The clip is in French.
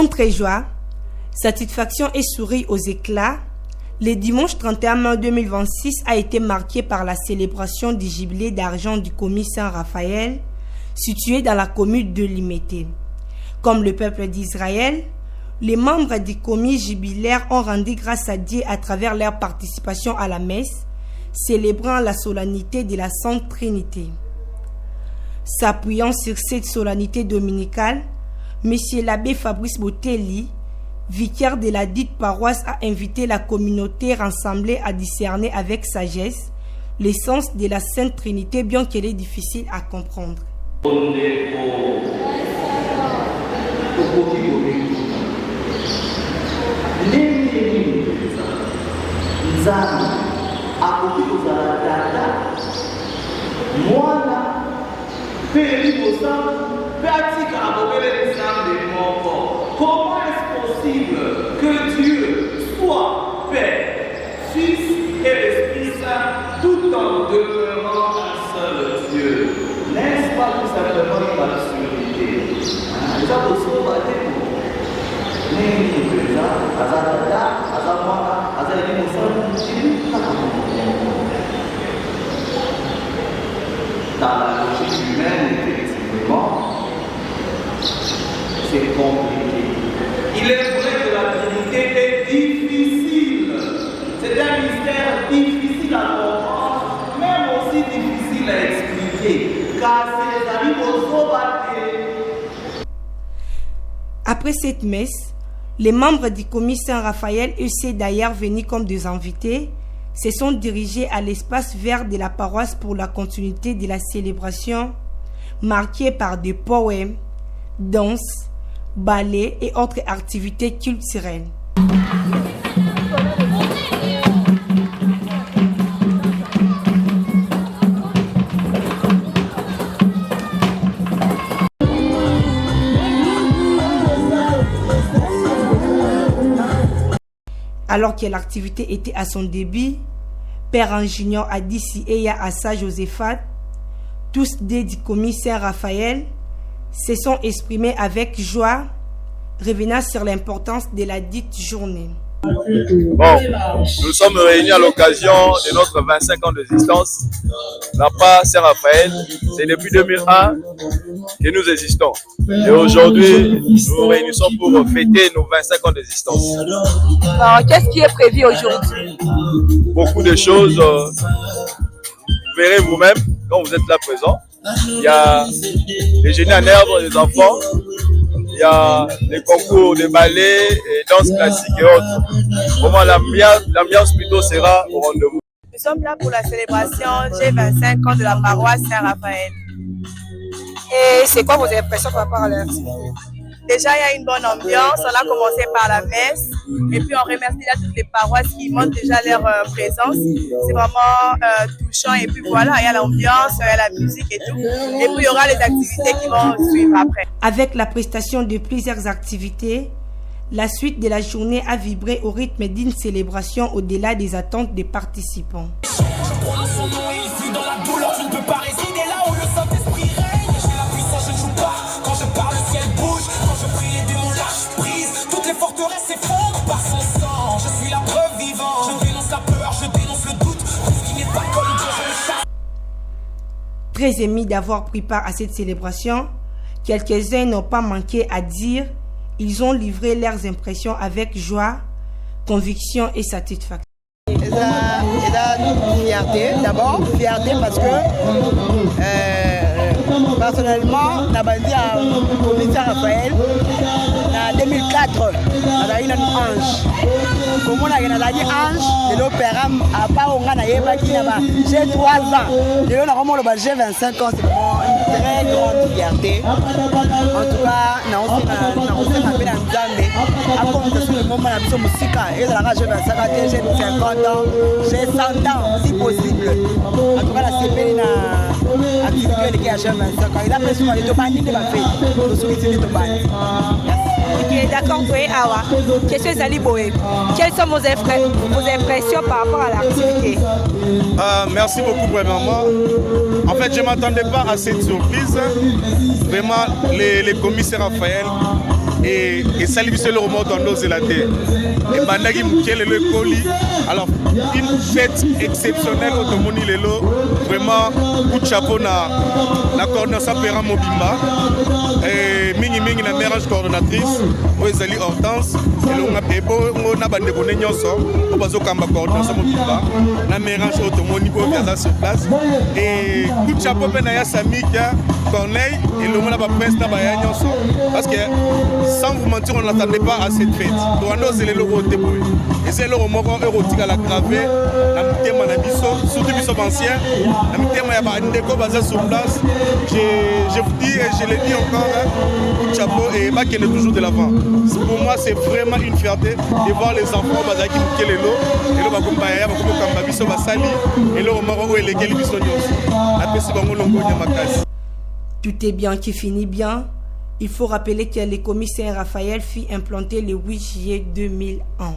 Entre joie, satisfaction et sourire aux éclats, le dimanche 31 mai 2026 a été marqué par la célébration du jubilé d'argent du commis Saint-Raphaël, situé dans la commune de Limete. Comme le peuple d'Israël, les membres du commis jubilaire ont rendu grâce à Dieu à travers leur participation à la messe, célébrant la solennité de la Sainte Trinité. S'appuyant sur cette solennité dominicale, M. l'abbé Fabrice Botelli, vicaire de la dite paroisse, a invité la communauté rassemblée à discerner avec sagesse l'essence de la Sainte Trinité, bien qu'elle est difficile à comprendre. Comment est-ce possible que Dieu soit Père, Fils et Esprit Saint tout en demeurant un seul Dieu? N'est-ce pas tout simplement une absurdité? Dans la logique humaine, effectivement, c'est compliqué. Il est vrai que la Trinité est difficile. C'est un mystère difficile à comprendre, même aussi difficile à expliquer. Car c'est les amis au battés. Après cette messe, les membres du commis Saint-Raphaël, eux d'ailleurs venus comme des invités, se sont dirigés à l'espace vert de la paroisse pour la continuité de la célébration, marquée par des poèmes, danses, ballets et autres activités culturelles. Alors que l'activité était à son début, Père Ingénieur Adissi et Assa Josephat, tous des du commissaire Raphaël, se sont exprimés avec joie, revenant sur l'importance de la dite journée. Bon, nous sommes réunis à l'occasion de notre 25 ans d'existence. La part Saint-Raphaël, c'est depuis 2001 que nous existons. Et aujourd'hui, nous nous réunissons pour fêter nos 25 ans d'existence. Qu'est-ce qui est prévu aujourd'hui? Beaucoup de choses, vous verrez vous-même quand vous êtes là présent. Il y a les génies en herbe des enfants. Il y a les concours de ballet et danse classique et autres. Vraiment, l'ambiance plutôt sera au rendez-vous. Nous sommes là pour la célébration G25 ans de la paroisse Saint-Raphaël. Et c'est quoi vos impressions par rapport à l'activité? Déjà, il y a une bonne ambiance. On a commencé par la messe. Et puis, on remercie là toutes les paroisses qui montrent déjà leur présence. C'est vraiment touchant. Et puis, voilà, il y a l'ambiance, il y a la musique et tout. Et puis, il y aura les activités qui vont suivre après. Avec la prestation de plusieurs activités, la suite de la journée a vibré au rythme d'une célébration au-delà des attentes des participants. Très émis d'avoir pris part à cette célébration, quelques-uns n'ont pas manqué à dire ils ont livré leurs impressions avec joie, conviction et satisfaction. Fierté, d'abord, fierté parce que personnellement, la bandit à commissaire Raphaël, en 2004, on a eu un ange. Comme on a eu un ange, de l'opéra, à part on a j'ai 3 ans. De l'on a eu G25 ans, c'est vraiment une très grande fierté. En tout cas, on s'est rappelé dans Nzambe. Après, on le moment de la musique, et la rage G25 ans, j'ai 50 ans, j'ai 100 ans, si possible. En tout cas, la CP n'a activité qui a G25 ans. Il a pris sur les tomates, il va faire les tomates. Ok, d'accord, Boé Awa. Question Zali Boé. Quelles sont vos impressions par rapport à l'activité? Merci beaucoup, premièrement. En fait, je ne m'attendais pas à cette surprise. Vraiment, les commissaires Raphaël, et esali biso eloko moko tondo ozela te ebandaki moke lelo ekoli. Alors une fête exceptionnelle oyo tomoni lelo, vraiment coup de chapeau na coordination Pera Mobimba mingi na mère coordonnatrice oyo ezali Hortense elonga ebo na bandeko ne nyonso oyo bazokamba coordination Mobimba na mérange oyo tomoni oyo baza sur place. Et coup de chapeau mpe na ya Samika Corneille elongo na baprince na baya nyonso, parce que sans vous mentir on n'attendait pas à cette fête. toando ozela eloko te boye eza eloko moko oyo kotikala grave na mitema na biso, surtout biso bancien na mitema ya bandeko baza sur place. Je vous dis et je le dis encore, coup de chapeau et bakende toujours de l'avant. Pour moi c'est vraiment une fierté de voir les enfants bazaki mukelelo elo bakomba ya bakokamba biso basali eloko moko oyo elekeli biso nyonso apesi bango longonya makasi. Tout est bien qui finit bien. Il faut rappeler que le commissaire Raphaël fut implanté le 8 juillet 2001.